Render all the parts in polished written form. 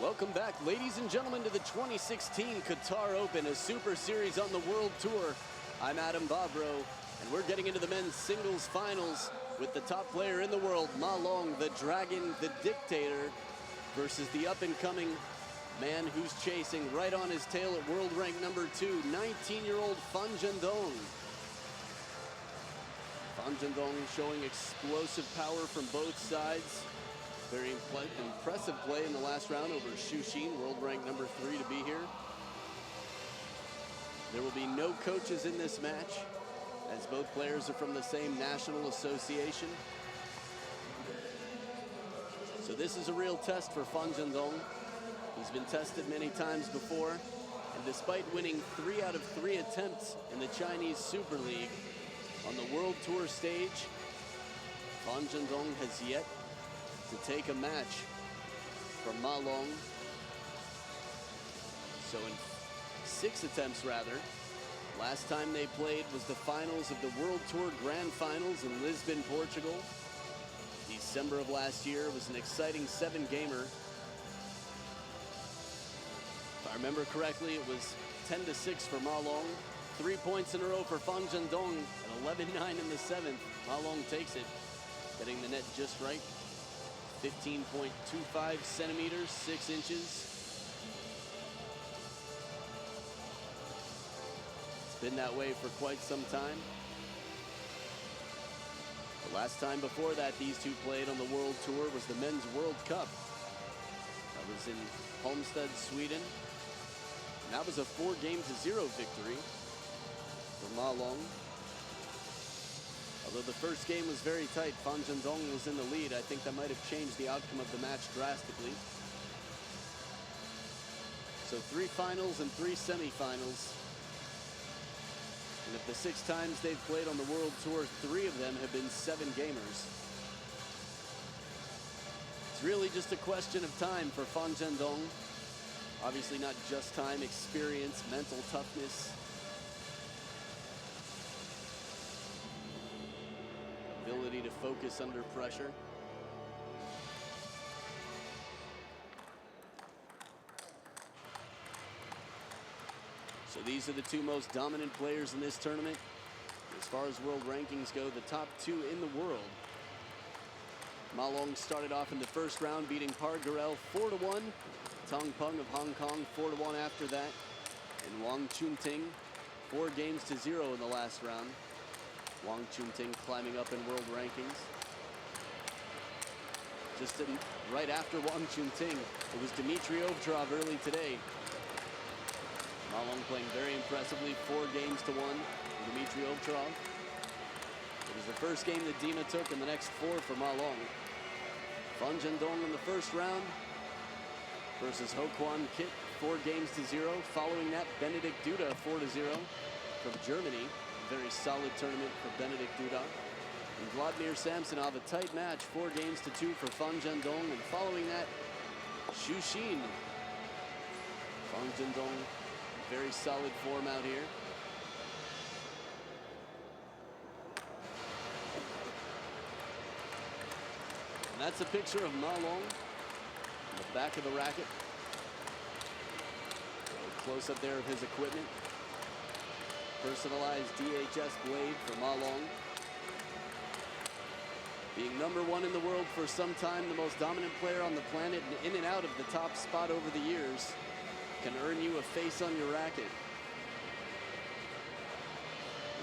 Welcome back, ladies and gentlemen, to the 2016 Qatar Open, a super series on the World Tour. I'm Adam Bobrow, and we're getting into the men's singles finals with the top player in the world, Ma Long, the Dragon, the Dictator, versus the up-and-coming man who's chasing right on his tail at world rank number 2, 19-year-old Zhendong. Zhendong showing explosive power from both sides. Very impressive play in the last round over Shushin, world rank number 3, to be here. There will be no coaches in this match, as both players are from the same national association. So this is a real test for Zhendong. He's been tested many times before, and despite winning 3 out of 3 attempts in the Chinese Super League, on the World Tour stage, Zhendong has yet to take a match from Ma Long. So in 6 attempts, rather. Last time they played was the finals of the World Tour Grand Finals in Lisbon, Portugal. December of last year. It was an exciting 7-gamer. If I remember correctly, it was 10-6 for Ma Long. 3 points in a row for Zhendong at 11-9 in the 7th. Ma Long takes it, getting the net just right. 15.25 centimeters, 6 inches. It's been that way for quite some time. The last time before that these two played on the World Tour was the Men's World Cup. That was in Halmstad, Sweden. And that was a 4-0 victory for Ma Long. Although the first game was very tight, Zhendong was in the lead. I think that might have changed the outcome of the match drastically. So 3 finals and 3 semifinals. And of the 6 times they've played on the World Tour, 3 of them have been 7-gamers. It's really just a question of time for Zhendong. Obviously not just time, experience, mental toughness. Ability to focus under pressure. So these are the 2 most dominant players in this tournament. As far as world rankings go, the top 2 in the world. Ma Long started off in the first round beating Par Garel 4-1. Tong Peng of Hong Kong 4-1 after that. And Wang Chunting 4-0 in the last round. Wang Chunting climbing up in world rankings. Just right after Wang Chunting, it was Dmitry Ovtcharov early today. Ma Long playing very impressively, 4-1 for Dmitry Ovtcharov. It was the first game that Dima took, and the next 4 for Ma Long. Zhendong in the first round versus Ho Kwon Kit, 4-0. Following that, Benedikt Duda 4-0 from Germany. Very solid tournament for Benedikt Duda. And Vladimir Samsonov, a tight match, 4-2 for Zhendong. And following that, Shushin. Zhendong, very solid form out here. And that's a picture of Ma Long on the back of the racket. A close up there of his equipment. Personalized DHS blade for Ma Long. Being number 1 in the world for some time, the most dominant player on the planet, and in and out of the top spot over the years, can earn you a face on your racket.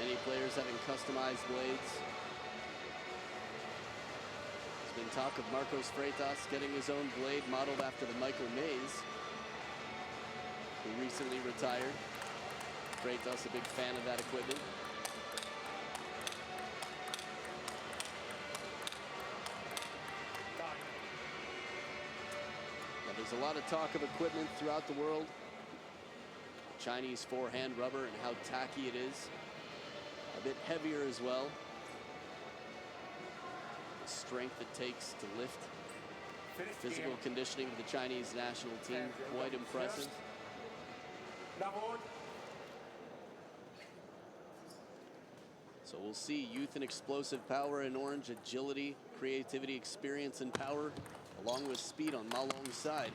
Many players having customized blades. There's been talk of Marcos Freitas getting his own blade modeled after the Michael Mays, who recently retired. Freitas, a big fan of that equipment. Now, there's a lot of talk of equipment throughout the world. Chinese forehand rubber and how tacky it is. A bit heavier as well. The strength it takes to lift. Physical conditioning of the Chinese national team, quite impressive. So we'll see youth and explosive power in orange, agility, creativity, experience, and power, along with speed on Ma Long's side.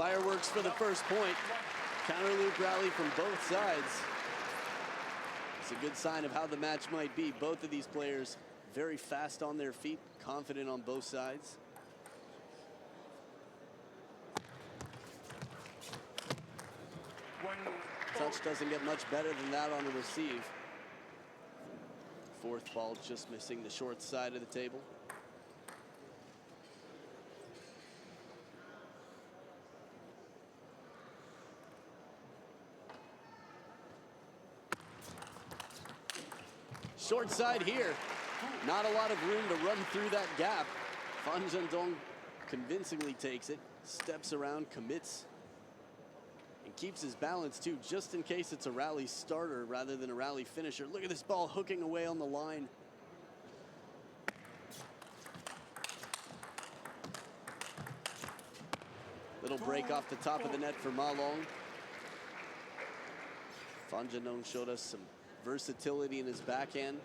Fireworks for the first point. Counter loop rally from both sides. It's a good sign of how the match might be. Both of these players very fast on their feet, confident on both sides. Touch doesn't get much better than that on the receive. Fourth ball just missing the short side of the table. Short side here. Not a lot of room to run through that gap. Zhendong convincingly takes it, steps around, commits, and keeps his balance too, just in case it's a rally starter rather than a rally finisher. Look at this ball hooking away on the line. Little break off the top of the net for Ma Long. Zhendong showed us some versatility in his backhand.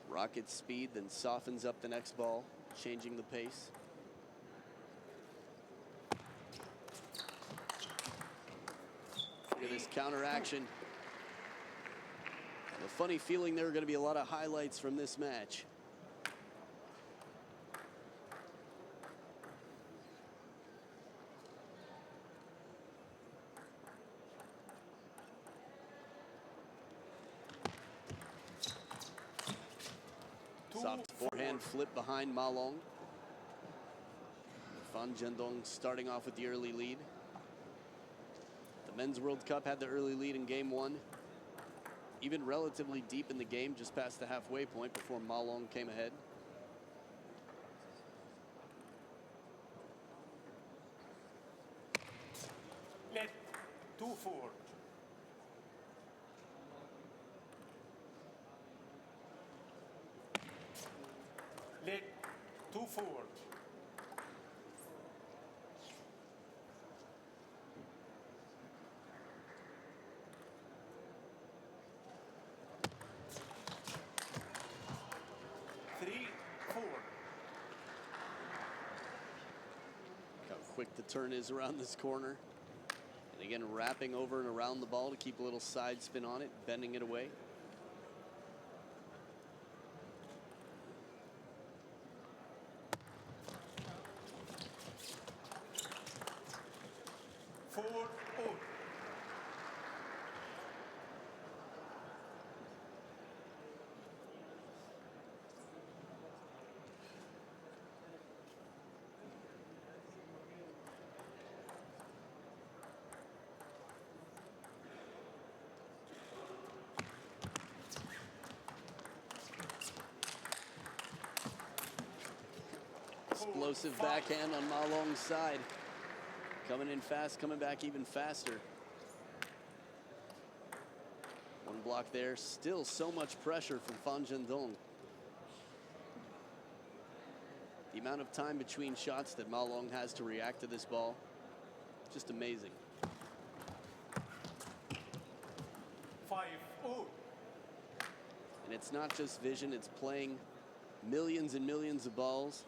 Rocket speed, then softens up the next ball, changing the pace. Look at this counter action. A funny feeling there are going to be a lot of highlights from this match. Soft forehand flip behind Ma Long. Zhendong starting off with the early lead. The Men's World Cup had the early lead in game one. Even relatively deep in the game, just past the halfway point before Ma Long came ahead. Let 2-4. Let 2-4. How quick the turn is around this corner. And again, wrapping over and around the ball to keep a little side spin on it, bending it away. Explosive backhand on Ma Long's side. Coming in fast, coming back even faster. One block there. Still so much pressure from Zhendong. The amount of time between shots that Ma Long has to react to this ball, just amazing. 5-0. And it's not just vision, it's playing millions and millions of balls.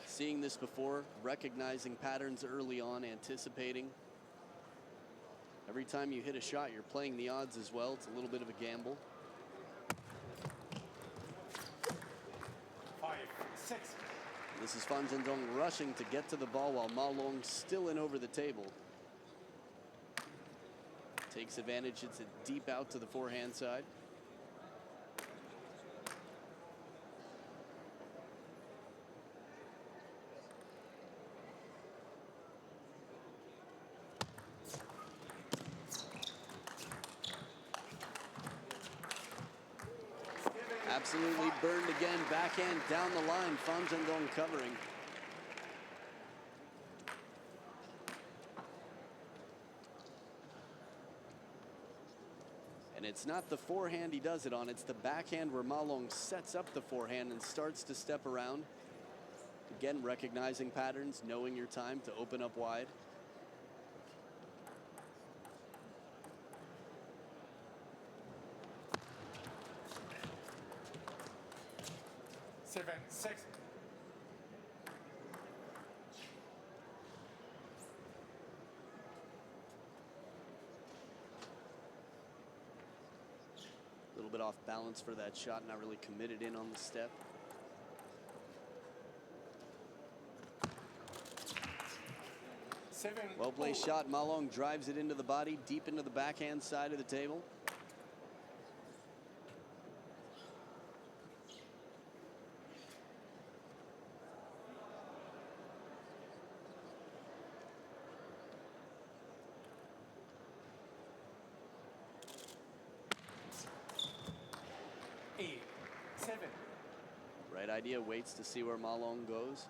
Seeing this before, recognizing patterns early on, anticipating. Every time you hit a shot, you're playing the odds as well. It's a little bit of a gamble. 5-6. This is Zhendong rushing to get to the ball while Ma Long's still in over the table. Takes advantage, hits it deep out to the forehand side. Absolutely burned again, backhand down the line, Zhendong covering. And it's not the forehand he does it on, it's the backhand where Ma Long sets up the forehand and starts to step around. Again, recognizing patterns, knowing your time to open up wide. Seven, 6. off balance for that shot, not really committed in on the step. Well placed shot. Ma Long drives it into the body, deep into the backhand side of the table. Right idea, waits to see where Ma Long goes.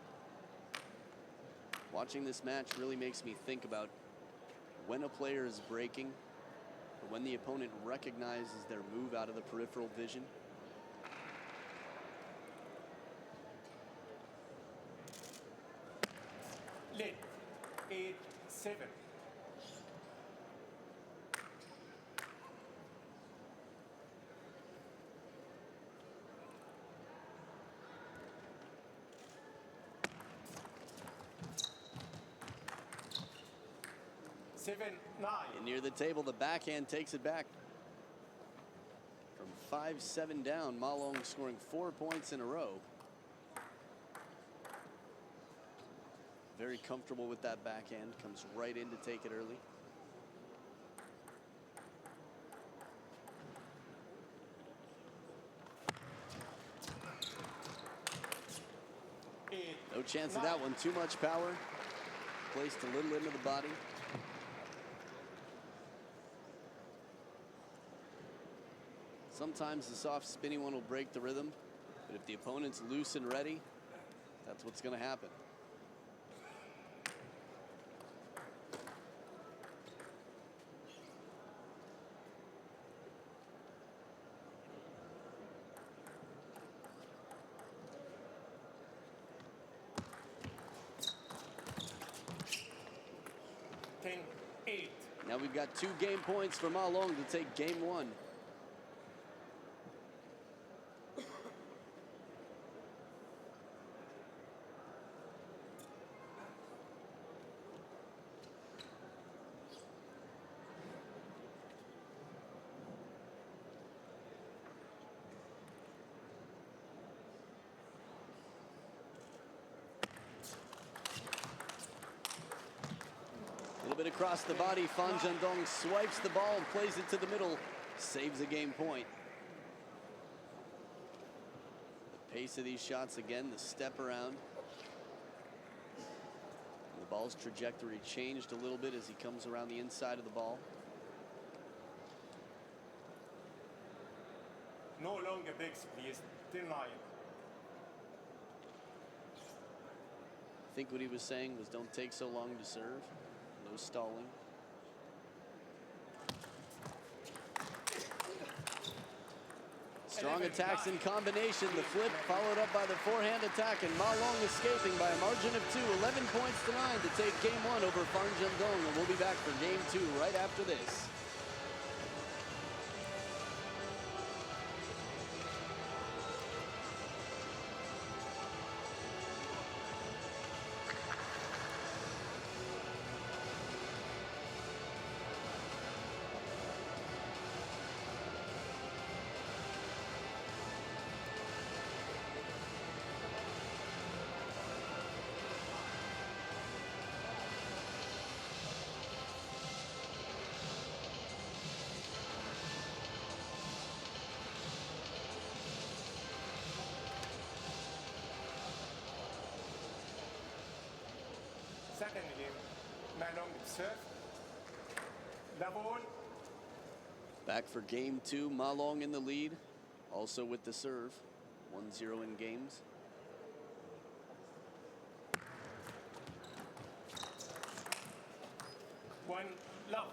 Watching this match really makes me think about when a player is breaking, or when the opponent recognizes their move out of the peripheral vision. Late 8-7. And near the table, the backhand takes it back. From 5-7 down, Ma Long scoring 4 points in a row. Very comfortable with that backhand, comes right in to take it early. No chance of that one, too much power. Placed a little into the body. Sometimes the soft spinny one will break the rhythm, but if the opponent's loose and ready, that's what's going to happen. Now we've got 2 game points for Ma Long to take game 1. Bit across the body, Zhendong swipes the ball and plays it to the middle, saves a game point. The pace of these shots again, the step around. The ball's trajectory changed a little bit as he comes around the inside of the ball. No longer breaks, please. 10-9. I think what he was saying was don't take so long to serve. No stalling. Strong attacks in combination. The flip followed up by the forehand attack, and Ma Long escaping by a margin of 2. 11 points to 9 to take game 1 over Zhendong, and we'll be back for game 2 right after this. Second game, Ma Long serve. Double. Back for game 2, Ma Long in the lead, also with the serve. 1-0 in games. One love.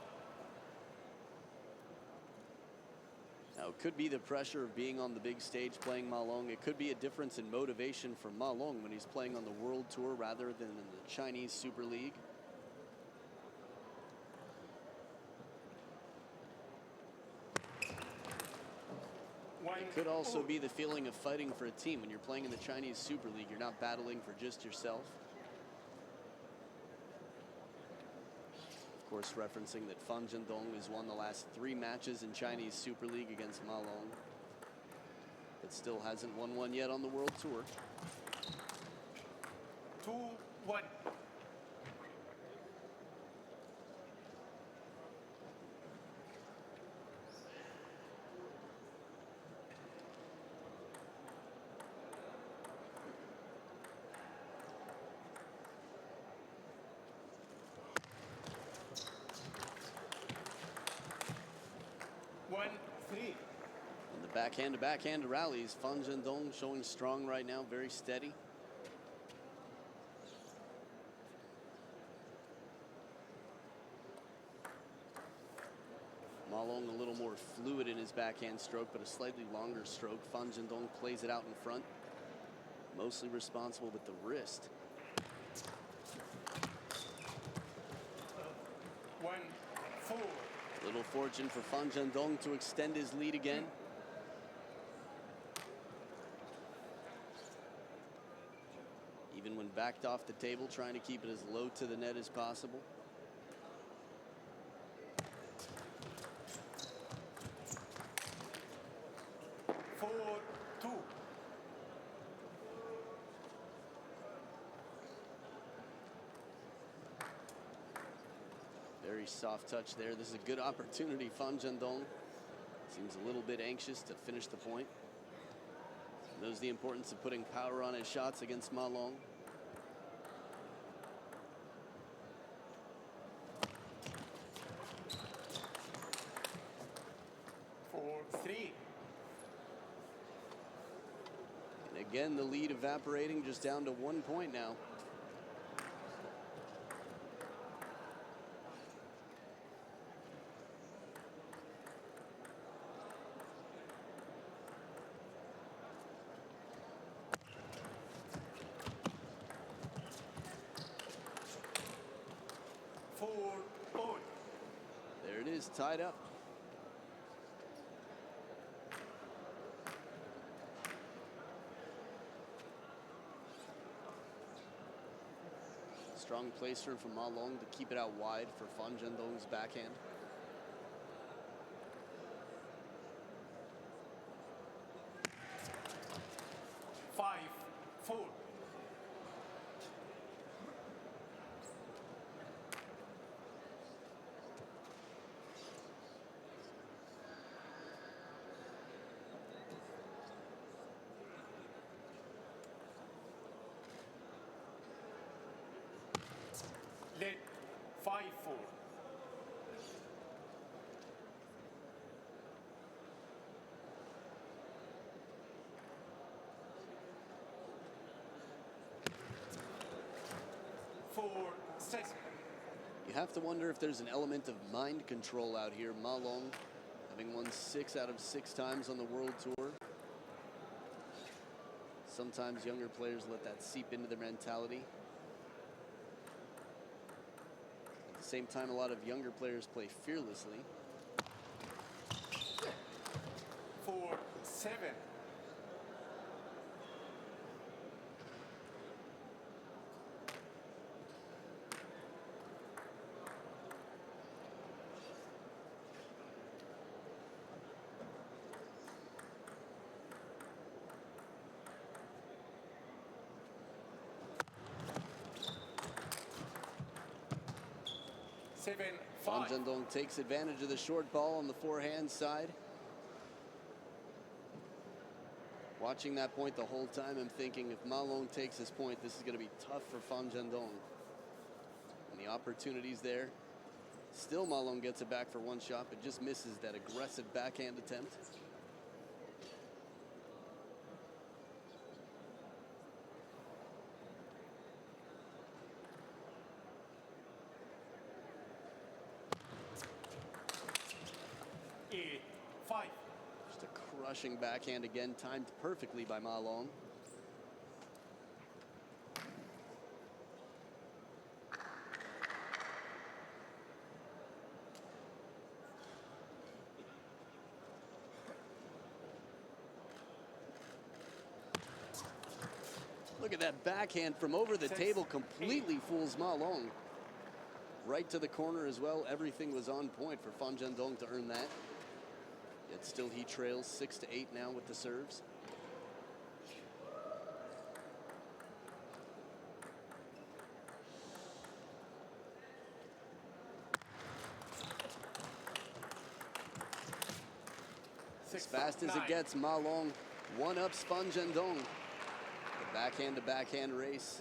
Now, it could be the pressure of being on the big stage playing Ma Long. It could be a difference in motivation for Ma Long when he's playing on the World Tour rather than in the Chinese Super League. It could also be the feeling of fighting for a team. When you're playing in the Chinese Super League, you're not battling for just yourself. Of course, referencing that Zhendong has won the last 3 matches in Chinese Super League against Ma Long. but still hasn't won one yet on the World Tour. 2-1. In the backhand to rallies, Zhendong showing strong right now, very steady. Ma Long a little more fluid in his backhand stroke, but a slightly longer stroke. Zhendong plays it out in front, mostly responsible with the wrist. 1-4. Little fortune for Zhendong to extend his lead again. Even when backed off the table, trying to keep it as low to the net as possible. Very soft touch there. This is a good opportunity. Zhendong seems a little bit anxious to finish the point. Knows the importance of putting power on his shots against Ma Long. And again, the lead evaporating, just down to 1 point now. There it is, tied up. Strong placer from Ma Long to keep it out wide for Zhendong's backhand. Let 5-4. You have to wonder if there's an element of mind control out here. Ma Long having won 6 out of 6 times on the World Tour. Sometimes younger players let that seep into their mentality. At the same time, a lot of younger players play fearlessly. 4-7. Zhendong takes advantage of the short ball on the forehand side. Watching that point the whole time, I'm thinking if Ma Long takes this point, this is going to be tough for Zhendong. And the opportunity's there. Still, Ma Long gets it back for one shot, but just misses that aggressive backhand attempt. Just a crushing backhand again, timed perfectly by Ma Long. Look at that backhand from over the table, completely fools Ma Long. Right to the corner as well. Everything was on point for Zhendong to earn that. Yet still he trails 6-8 now with the serves. As fast as it gets, Ma Long one-ups Fan Zhendong. The backhand-to-backhand race.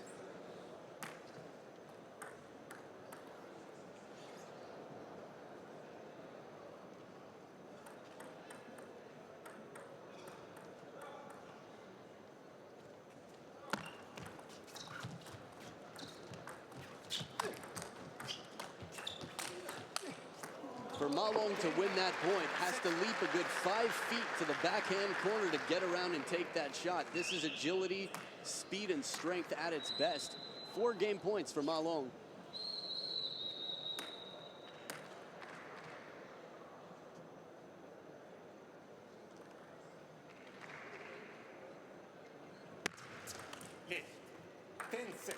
For Ma Long to win that point, has to leap a good 5 feet to the backhand corner to get around and take that shot. This is agility, speed, and strength at its best. 4 game points for Ma Long. Lead. 10-6.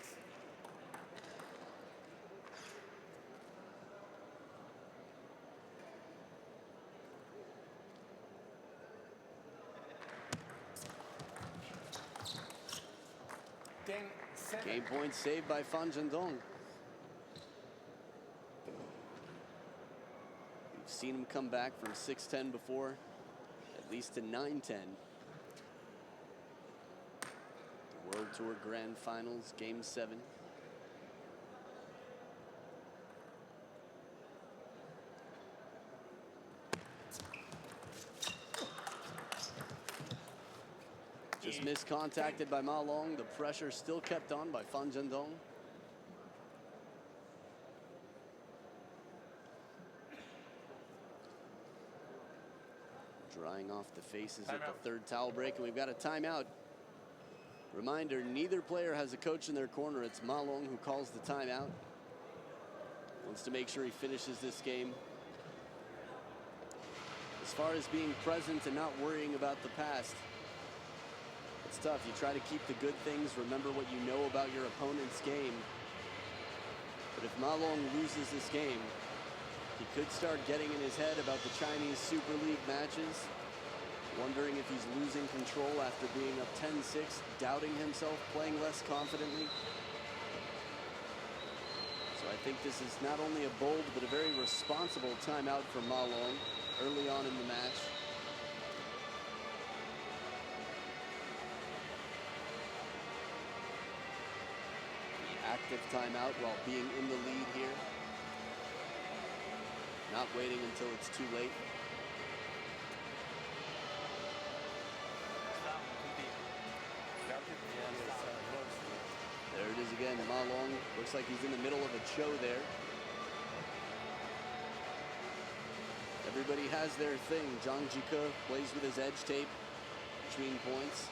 Game point saved by Fan Zhendong. We've seen him come back from 6-10 before, at least to 9-10. World Tour Grand Finals, Game 7. Just miscontacted by Ma Long. The pressure still kept on by Fan Zhendong. Drying off the faces at the third towel break, and we've got a timeout. Reminder, neither player has a coach in their corner. It's Ma Long who calls the timeout. Wants to make sure he finishes this game. As far as being present and not worrying about the past, it's tough. You try to keep the good things, remember what you know about your opponent's game. But if Ma Long loses this game, he could start getting in his head about the Chinese Super League matches, wondering if he's losing control after being up 10-6, doubting himself, playing less confidently. So I think this is not only a bold, but a very responsible timeout for Ma Long early on in the match. Active timeout while being in the lead here. Not waiting until it's too late. There it is again. Ma Long looks like he's in the middle of a show there. Everybody has their thing. Zhang Jike plays with his edge tape between points.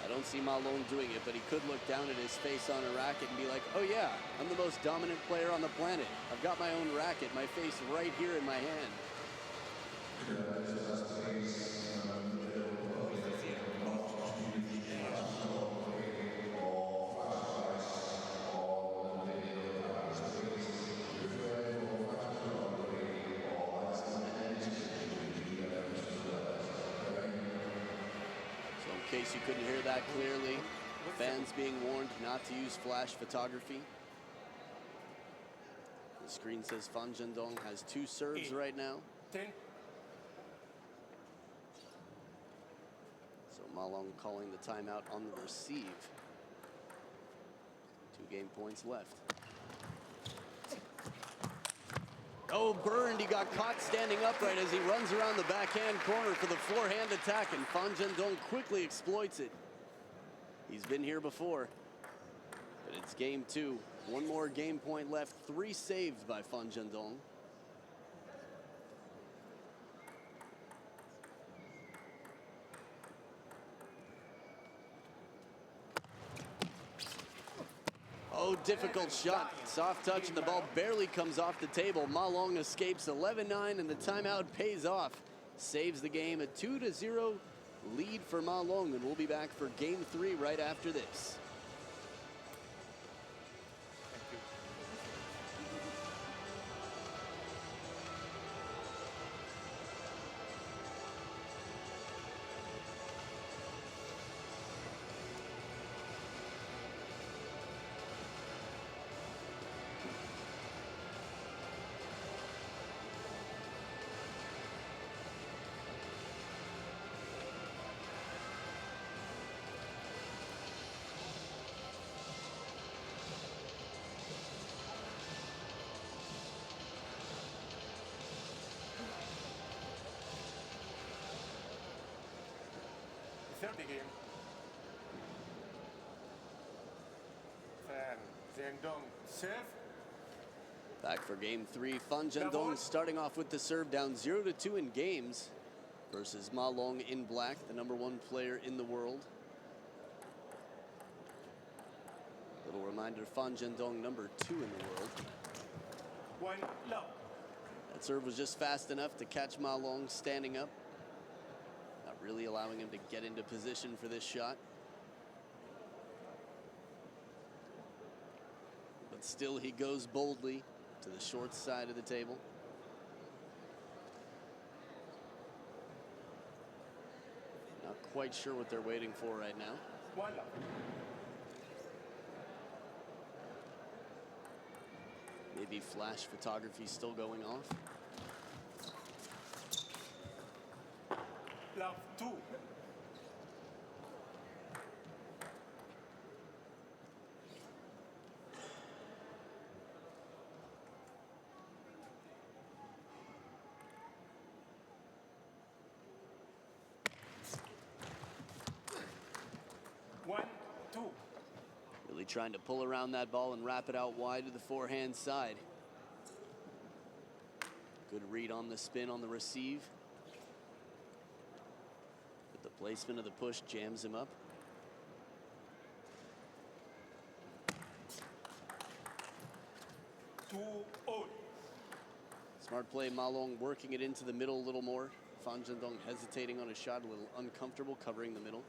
I don't see Ma Long doing it, but he could look down at his face on a racket and be like, oh yeah, I'm the most dominant player on the planet. I've got my own racket, my face right here in my hand. In case you couldn't hear that clearly, fans being warned not to use flash photography. The screen says Fan Zhendong has 2 serves right now. 10. So Ma Long calling the timeout on the receive. 2 game points left. Oh, burned. He got caught standing upright as he runs around the backhand corner for the forehand attack, and Fan Zhendong quickly exploits it. He's been here before, but it's game 2. 1 more game point left. 3 saved by Fan Zhendong. Oh, difficult shot. Soft touch, and the ball barely comes off the table. Ma Long escapes 11-9, and the timeout pays off. Saves the game. A 2-0 lead for Ma Long, and we'll be back for game 3 right after this. Start the game. Fan Zhendong serve. Back for game 3. Fan Zhendong starting off with the serve, down 0-2 in games versus Ma Long in black, the #1 player in the world. Little reminder, Fan Zhendong #2 in the world. 1 low. That serve was just fast enough to catch Ma Long standing up, not really allowing him to get into position for this shot. But still, he goes boldly to the short side of the table. Not quite sure what they're waiting for right now. 1 low. Maybe flash photography still going off. Love 2. Really trying to pull around that ball and wrap it out wide to the forehand side. Good read on the spin on the receive. But the placement of the push jams him up. Smart play, Ma Long working it into the middle a little more. Fan Zhendong hesitating on a shot, a little uncomfortable covering the middle.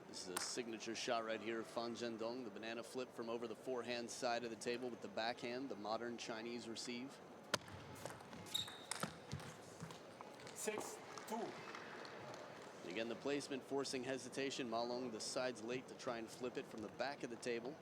This is a signature shot right here of Fan Zhendong, the banana flip from over the forehand side of the table with the backhand, the modern Chinese receive. 6-2. Again, the placement forcing hesitation. Ma Long the sides late to try and flip it from the back of the table.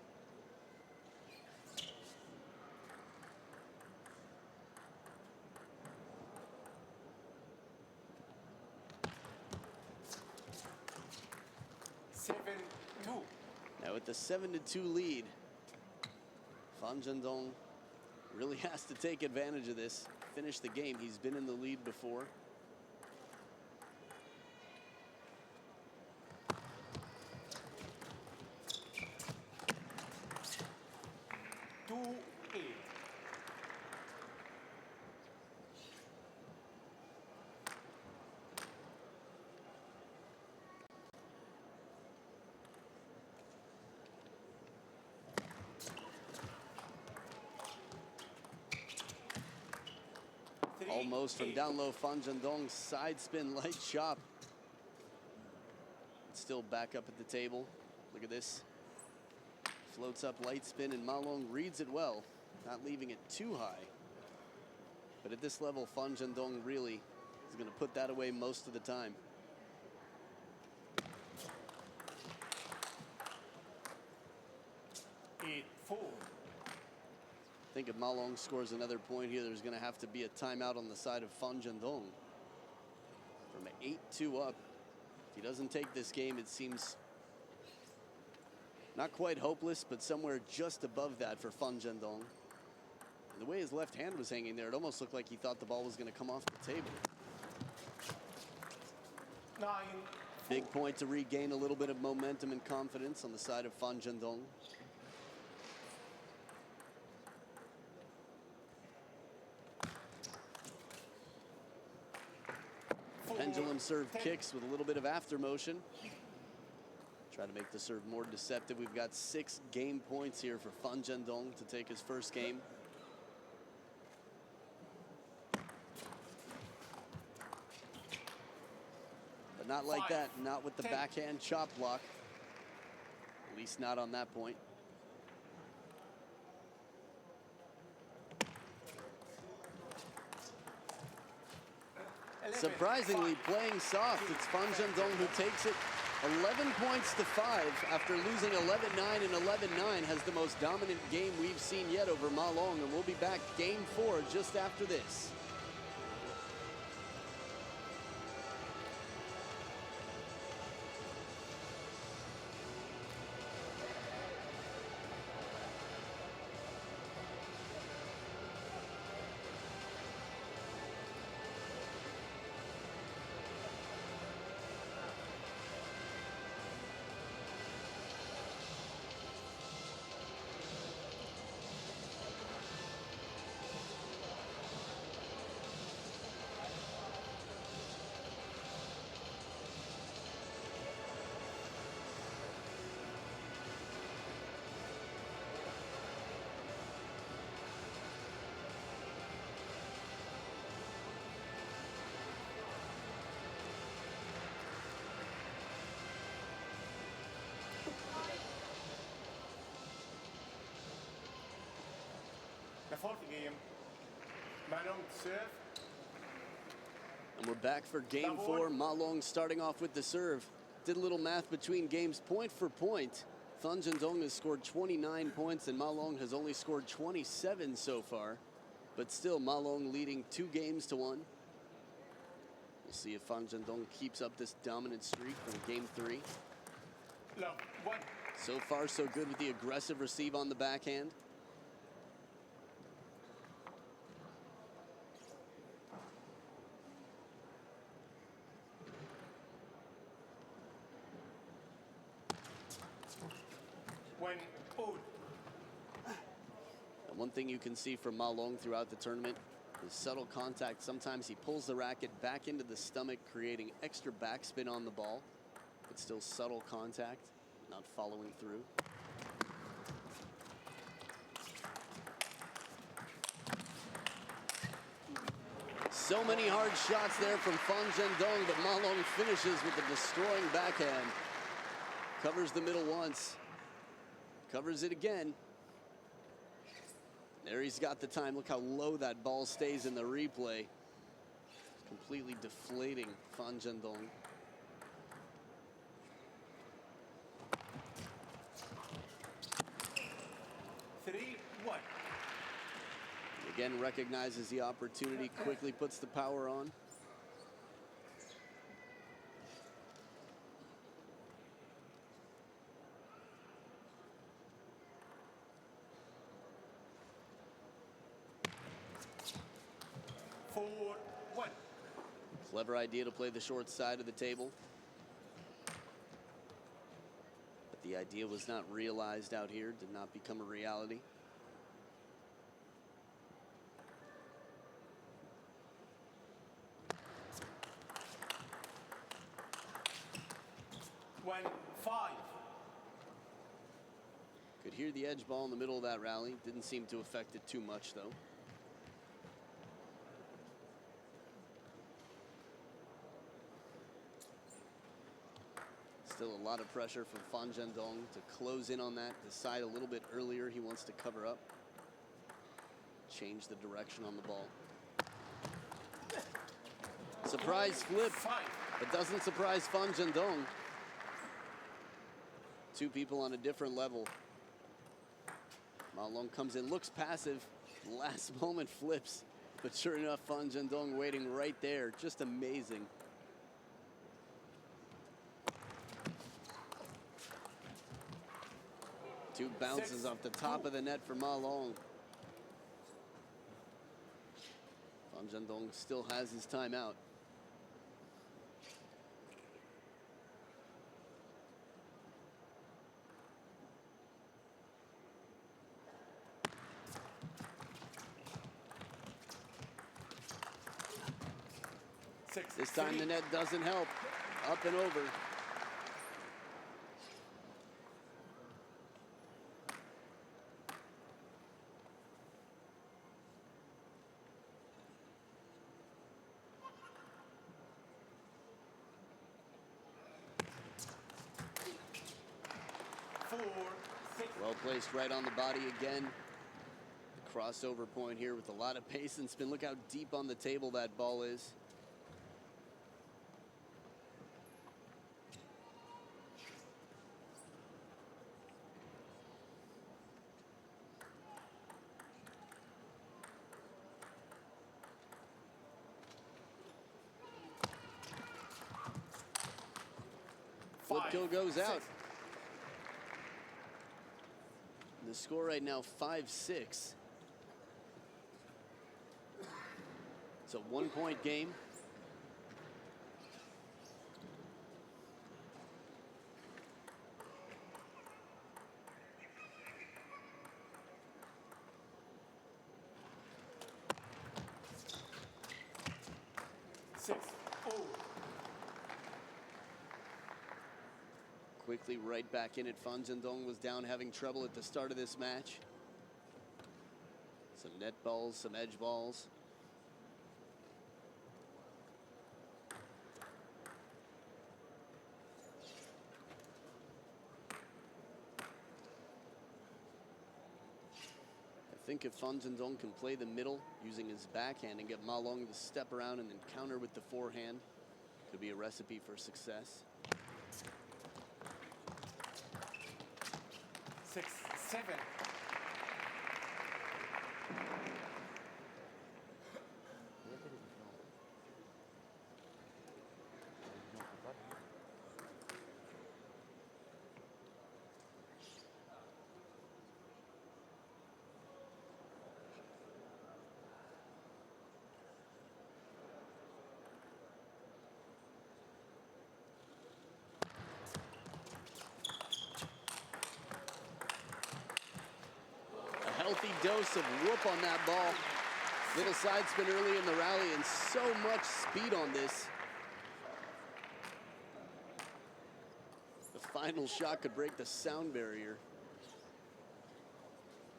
Now with the 7-2 lead, Fan Zhendong really has to take advantage of this. Finish the game. He's been in the lead before. Almost from down low, Fan Zhendong side spin light chop. Still back up at the table. Look at this. Floats up light spin, and Ma Long reads it well, not leaving it too high. But at this level, Fan Zhendong really is going to put that away most of the time. I think if Ma Long scores another point here, there's going to have to be a timeout on the side of Fan Zhendong. From 8-2 up, if he doesn't take this game, it seems not quite hopeless, but somewhere just above that for Fan Zhendong. And the way his left hand was hanging there, it almost looked like he thought the ball was going to come off the table. 9. Big point to regain a little bit of momentum and confidence on the side of Fan Zhendong. Pendulum serve kicks with a little bit of after motion. Try to make the serve more deceptive. We've got 6 game points here for Zhendong to take his first game. But not like that, not with the backhand chop block. At least not on that point. Surprisingly, playing soft, it's Zhendong who takes it 11 points to 5 after losing 11-9 and 11-9. Has the most dominant game we've seen yet over Ma Long, and we'll be back game 4 just after this. The fourth game, Ma Long serve. And we're back for game 4. Ma Long starting off with the serve. Did a little math between games, point for point. Zhendong has scored 29 points and Ma Long has only scored 27 so far. But still, Ma Long leading 2 games to 1. We'll see if Zhendong keeps up this dominant streak in game 3. Love, 1. So far, so good with the aggressive receive on the backhand. And one thing you can see from Ma Long throughout the tournament is subtle contact. Sometimes he pulls the racket back into the stomach, creating extra backspin on the ball, but still subtle contact, not following through. So many hard shots there from Zhendong, but Ma Long finishes with a destroying backhand. Covers the middle once. Covers it again. There he's got the time. Look how low that ball stays in the replay. Completely deflating Zhendong. Again, recognizes the opportunity, quickly puts the power on. Clever idea to play the short side of the table. But the idea was not realized out here, did not become a reality. Could hear the edge ball in the middle of that rally. Didn't seem to affect it too much, though. Still a lot of pressure from Zhendong to close in on that, decide a little bit earlier he wants to cover up, change the direction on the ball. Surprise flip, but doesn't surprise Zhendong. 2 people on a different level. Ma Long comes in, looks passive, last moment flips, but sure enough, Zhendong waiting right there. Just amazing. Two bounces off the top of the net for Ma Long. Zhendong still has his timeout. This time the net doesn't help. Up and over. Well placed right on the body again. The crossover point here with a lot of pace and spin. Look how deep on the table that ball is. Flip kill goes out. The score right now 5-6. It's a 1-point game. Quickly right back in it. Zhendong was down, having trouble at the start of this match. Some net balls, some edge balls. I think if Zhendong can play the middle using his backhand and get Ma Long to step around and then counter with the forehand, could be a recipe for success. 6-7. Healthy dose of whoop on that ball. Little side spin early in the rally and so much speed on this. The final shot could break the sound barrier.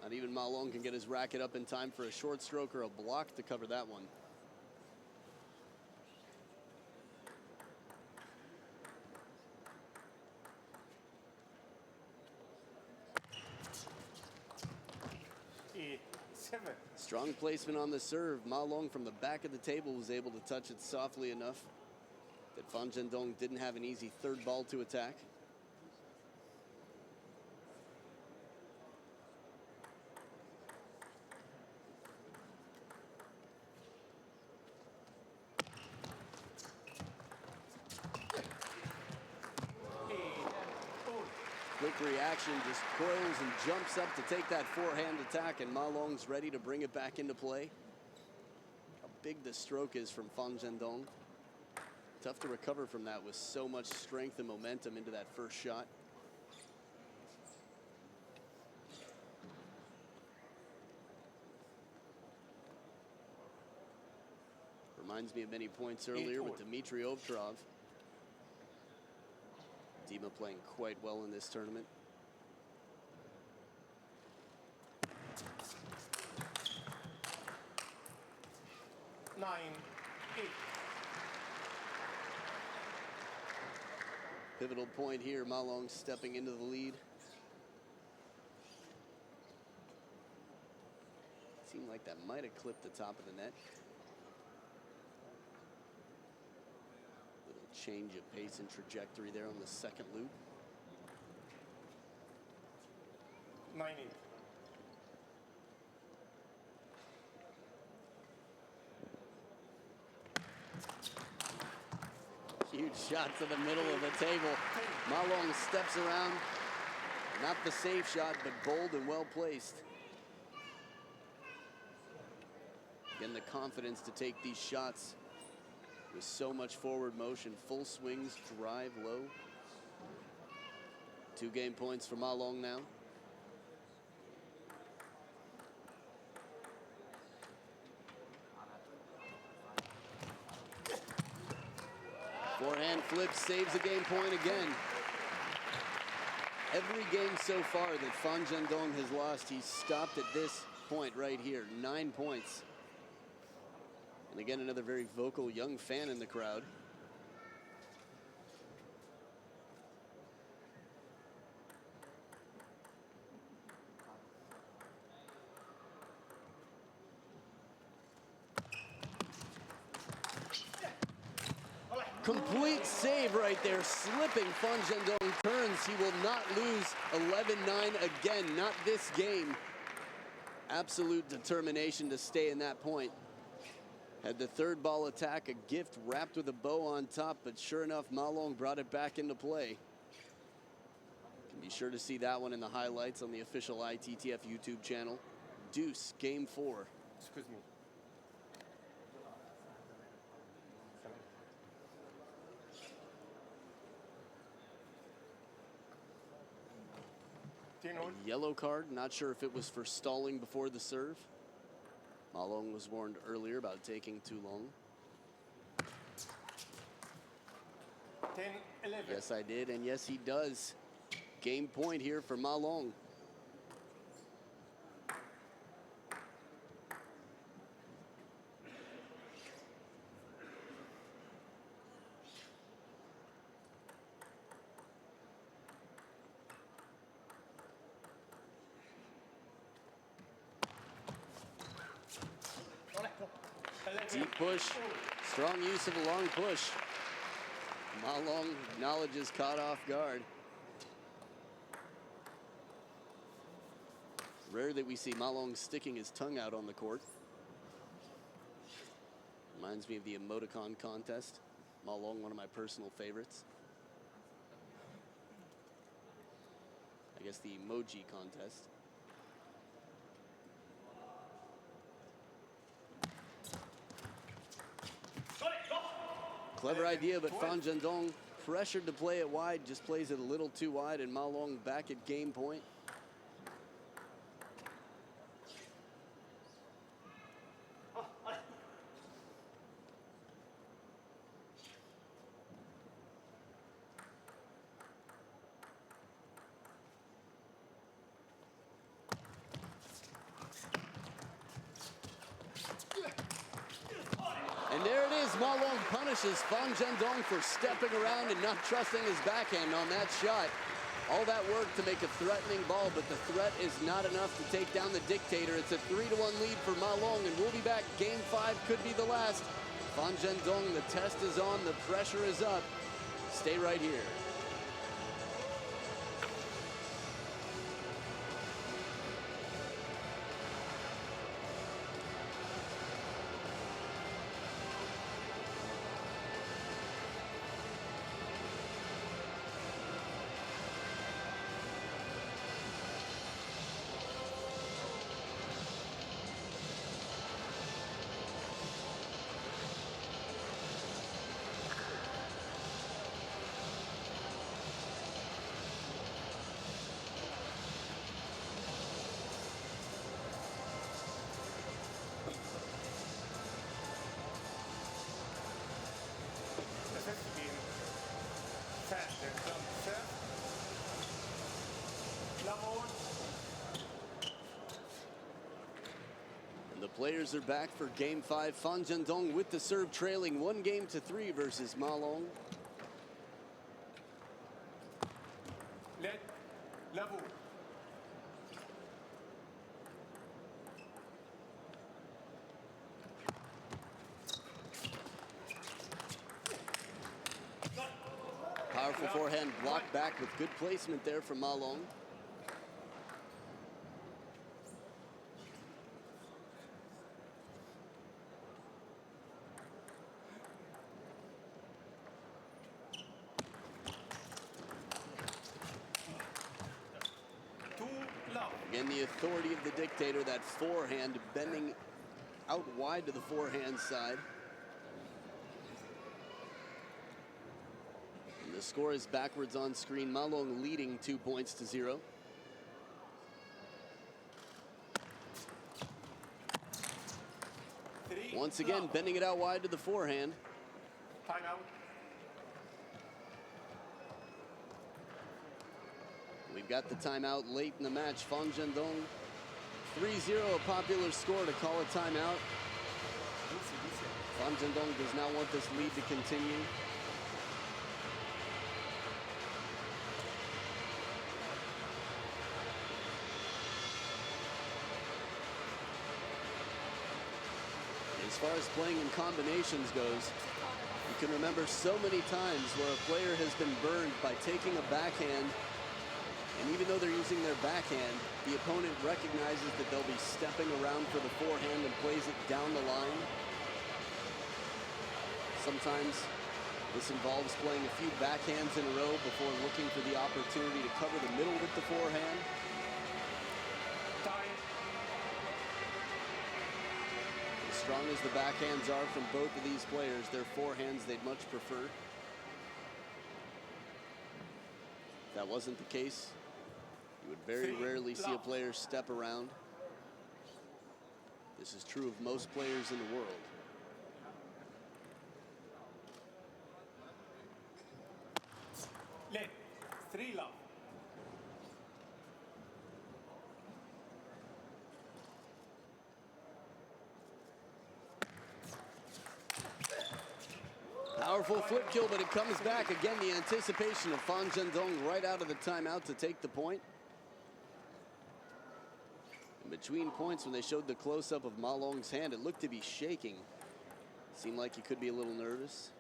Not even Ma Long can get his racket up in time for a short stroke or a block to cover that one. Strong placement on the serve. Ma Long from the back of the table was able to touch it softly enough that Zhendong didn't have an easy third ball to attack. Quick reaction, just coils and jumps up to take that forehand attack, and Ma Long's ready to bring it back into play. How big the stroke is from Zhendong. Tough to recover from that with so much strength and momentum into that first shot. Reminds me of many points earlier with Dmitry Ovtcharov. Dima playing quite well in this tournament. Pivotal point here. Ma Long stepping into the lead. Seemed like that might have clipped the top of the net. Change of pace and trajectory there on the second loop. 90. Huge shot to the middle of the table. Ma Long steps around. Not the safe shot, but bold and well placed. Again, the confidence to take these shots with so much forward motion. Full swings, drive low. 2 game points for Ma Long now. Forehand flip saves a game point again. Every game so far that Zhendong has lost, he's stopped at this point right here. 9 points. And again, another very vocal young fan in the crowd. Complete save right there, slipping. Zhendong turns. He will not lose 11-9 again, not this game. Absolute determination to stay in that point. Had the third ball attack, a gift wrapped with a bow on top, but sure enough, Ma Long brought it back into play. Can be sure to see that one in the highlights on the official ITTF YouTube channel. Deuce, game 4. Excuse me. A yellow card, not sure if it was for stalling before the serve. Ma Long was warned earlier about taking too long. 10-11. Yes, I did, and yes, he does. Game point here for Ma Long. Deep push, strong use of a long push. Ma Long acknowledges caught off guard. Rare that we see Ma Long sticking his tongue out on the court. Reminds me of the emoticon contest. Ma Long, one of my personal favorites. I guess the emoji contest. Clever idea, but Zhendong pressured to play it wide, just plays it a little too wide, and Ma Long back at game point. And there it is, Ma Long punishes Zhendong for stepping around and not trusting his backhand on that shot. All that work to make a threatening ball, but the threat is not enough to take down the dictator. It's a 3-1 lead for Ma Long, and we'll be back. Game 5 could be the last. Zhendong, the test is on, the pressure is up. Stay right here. And the players are back for game 5. Zhendong with the serve trailing 1-3 versus Ma Long. Level. Powerful forehand blocked back with good placement there from Ma Long. Again, the authority of the dictator, that forehand bending out wide to the forehand side. And the score is backwards on screen. Ma Long leading 2-0. Once again, bending it out wide to the forehand. Timeout. We've got the timeout late in the match. Zhendong 3-0, a popular score to call a timeout. Zhendong does not want this lead to continue. As far as playing in combinations goes, You can remember so many times where a player has been burned by taking a backhand, and even though they're using their backhand, the opponent recognizes that they'll be stepping around for the forehand and plays it down the line. Sometimes this involves playing a few backhands in a row before looking for the opportunity to cover the middle with the forehand. Time. As strong as the backhands are from both of these players, their forehands they'd much prefer. If that wasn't the case, you would very rarely see a player step around. This is true of most players in the world. Let. 3 love. Powerful flip kill, but it comes back. Again, the anticipation of Zhendong right out of the timeout to take the point. In between points, when they showed the close-up of Ma Long's hand, it looked to be shaking. Seemed like he could be a little nervous.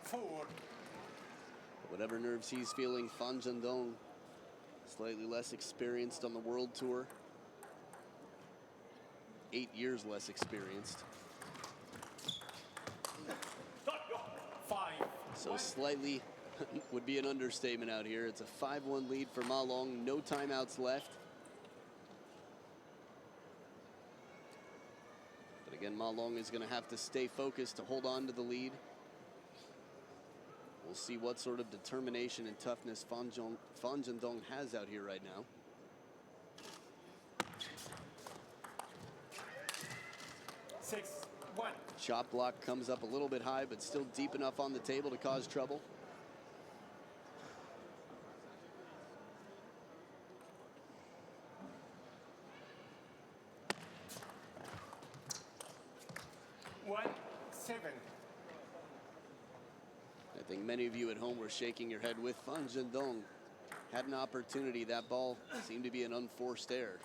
1-4. Whatever nerves he's feeling, Zhendong, slightly less experienced on the World Tour. 8 years less experienced. 5. So slightly would be an understatement out here. It's a 5-1 lead for Ma Long. No timeouts left. But again, Ma Long is going to have to stay focused to hold on to the lead. We'll see what sort of determination and toughness Zhendong has out here right now. Chop block comes up a little bit high, but still deep enough on the table to cause trouble. I think many of you at home were shaking your head with Zhendong. Had an opportunity. That ball seemed to be an unforced error.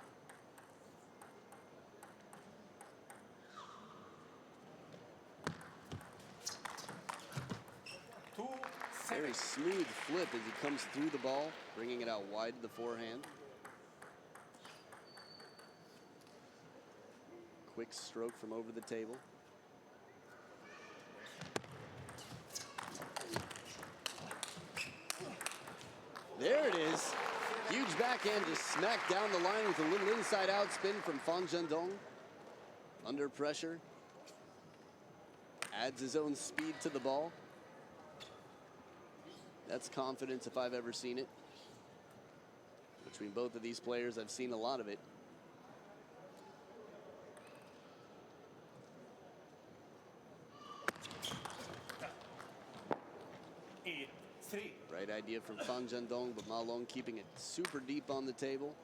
Very smooth flip as he comes through the ball, bringing it out wide to the forehand. Quick stroke from over the table. There it is. Huge backhand just smacked down the line with a little inside out spin from Zhendong. Under pressure. Adds his own speed to the ball. That's confidence if I've ever seen it. Between both of these players, I've seen a lot of it. Right idea from Zhendong, but Ma Long keeping it super deep on the table.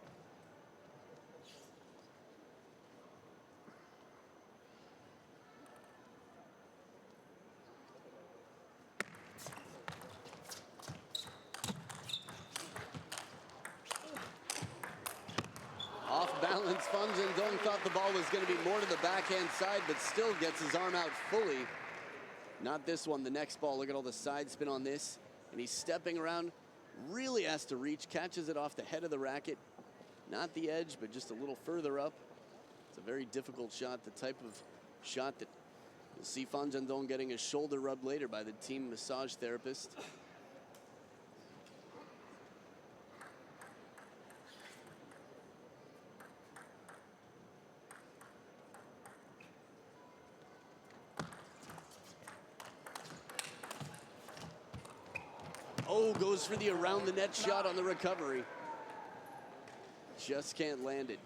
Off balance, Zhendong thought the ball was going to be more to the backhand side, but still gets his arm out fully. Not this one, the next ball. Look at all the side spin on this. And he's stepping around, really has to reach, catches it off the head of the racket. Not the edge, but just a little further up. It's a very difficult shot, the type of shot that you'll see Zhendong getting his shoulder rubbed later by the team massage therapist. Oh, goes for the around the net shot on the recovery. Just can't land it.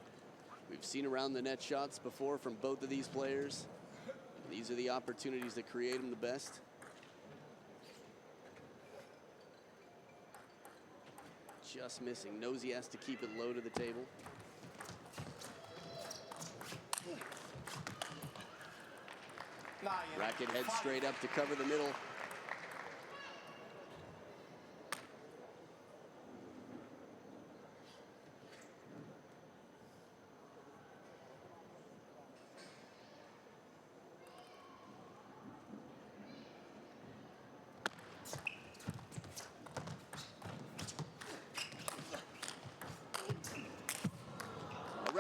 We've seen around the net shots before from both of these players. These are the opportunities that create them the best. Just missing. Knows he has to keep it low to the table. Racket head straight up to cover the middle.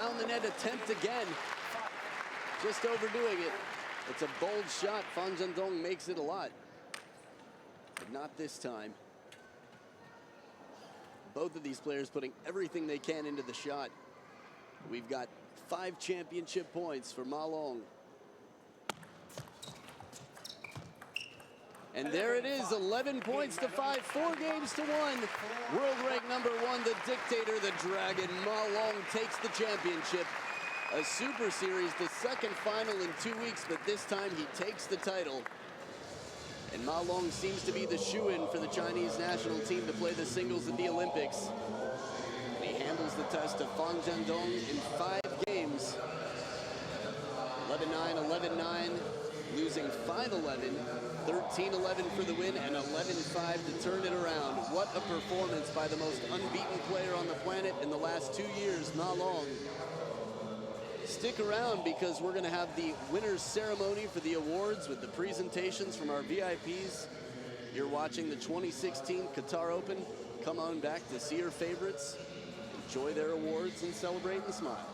around the net attempt again. Just overdoing it. It's a bold shot. Zhendong makes it a lot, but not this time. Both of these players putting everything they can into the shot. We've got 5 championship points for Ma Long. And there it is, 11 points to 5, 4 games to 1. World rank number 1, the dictator, the dragon, Ma Long takes the championship. A Super Series, the second final in 2 weeks, but this time he takes the title. And Ma Long seems to be the shoo-in for the Chinese national team to play the singles at the Olympics. And he handles the test of Zhendong in 5 games. 11-9, 11-9, losing 5-11, 13-11 for the win, and 11-5 to turn it around. What a performance by the most unbeaten player on the planet in the last 2 years, Ma Long. Stick around because we're going to have the winners ceremony for the awards with the presentations from our VIPs. You're watching the 2016 Qatar Open. Come on back to see your favorites, enjoy their awards, and celebrate and smile.